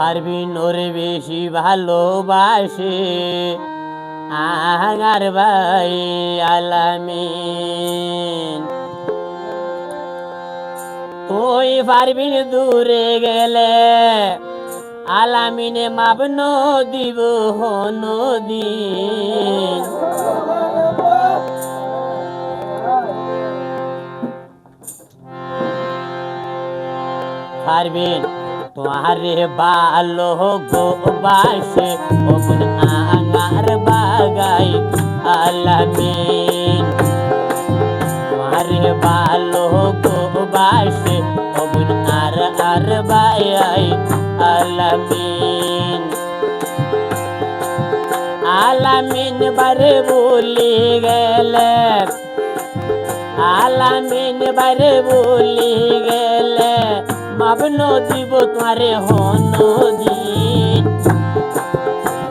পারবিন ওরে বেশি ভালোবাসে আগার ভাই আলামিন। তুই পারবিন দূরে গেলে আলামিনে মাপ দিব নদীন। পারবিন তোমারে ভালো গো বাসে ওমন আঙার বাগাই আলামিন। তোমারে ভালো গো বাসে ওমন আর বাই আলামিন। আলামিন বারে বলি গেলে আলামিন বারে বলি গেলে মাবন দিব তোমারে হনদিন।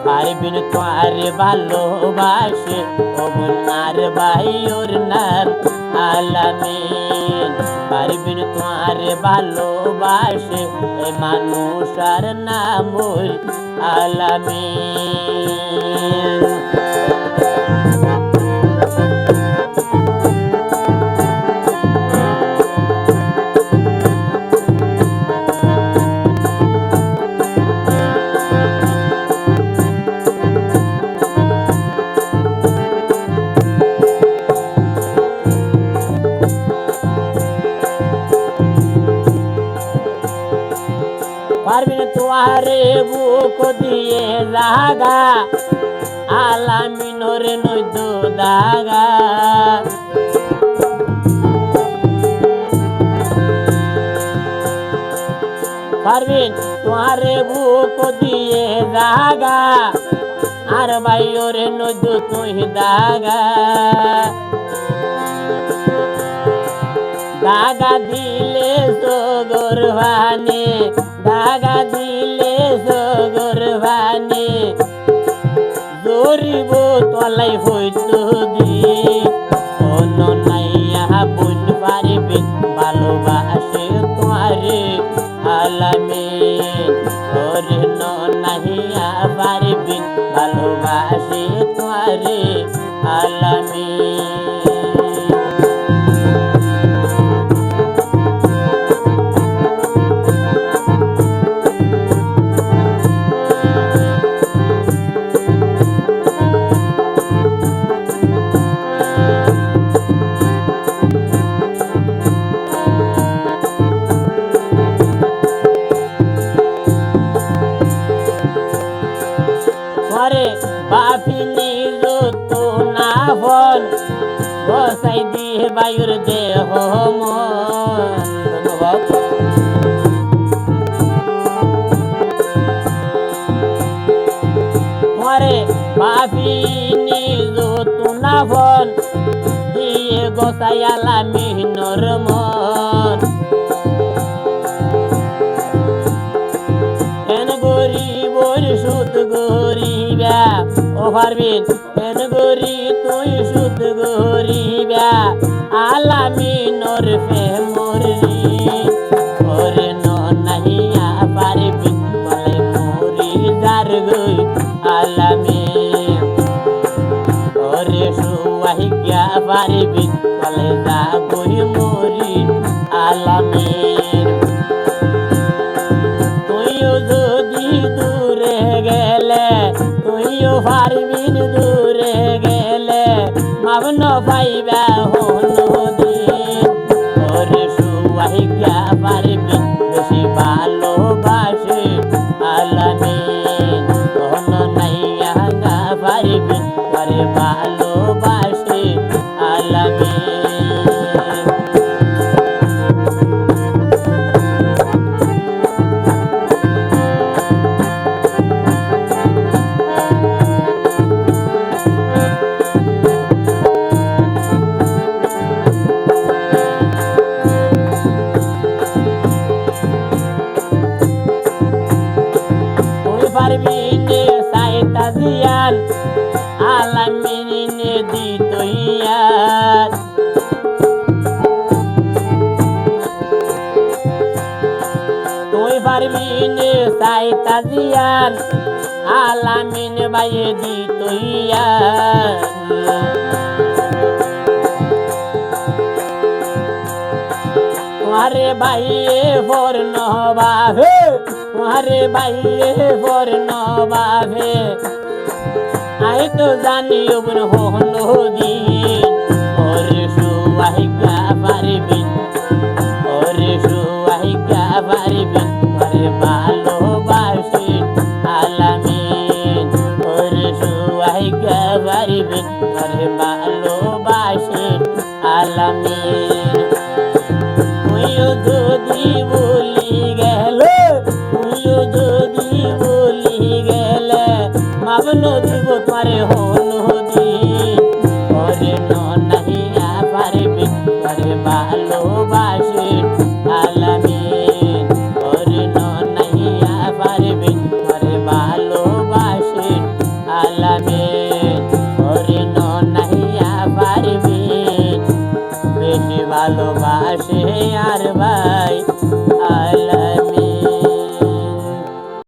পারবিন তোমারে ভালোবাসে ওমন আর ভাই ওর নাম আলামিন। পারবিন তোমারে ভালোবাসে এই মানুষ আর নাম আলামিন। পারবিন তোমারে বুক দিয়ে জাগা আলামিন রে নৈদ দাগা। পারবিন তোমারে বুক দিয়ে জাগা আর ভাই ওরে নৈদ তুই দাগা। দাগা দিলে সগর ভানে দাগা দিলে সগর ভানে জরিব তলাই হইতো দিন। অন্য নাইয়া বোন পারিবেন ভালোবাসে তোমারে আলামিন। ওরে নাইয়া পারিবেন ভালোবাসে তোমারে আলামিন। বাপিনি তো না বল বসাই দিয়ে বায়ুর দেহ মন। মরে বাপিনি তো না বল দিয়ে গোসাই আলামিনর মন। সুদ গরিবা ও পারবিন হেন গরি তুই সুদ গরিবা আলামিনর প্রেমর ঋণ। ওরে নাহিয়া পারবিন বলে মরি যার গই আলামিন। ওরে সুয়াহিয়া পারবিন বলে যা গই মরি আলামিন। তুইও যদি দূরে গেলে তুইও পারবিন দূরে গেলে মাবন পাইবা হনদিন। ওরে সুয়াহিয়া পারবিন বেশি ভালোবাসে আলামিন। অন্য নাইয়া পারবিন পরে ভালোবাসে আলামিন। পারবিন সাইতা দিয়াল আলামিন দিত ইয়ার। তুই তুই পারবি নে সাইতা জিয়ান আলামিন বাইয়ে দিত ইয়ান তোমারে বাইয়ে পূর্ণ ভাবে তোমারে বাইয়ে পূর্ণ ভাবে আই তো জানি ওবন হলো দিন ওরে সুয়াহিগা পারিবিন ওরে সুয়াহিগা পারিবিন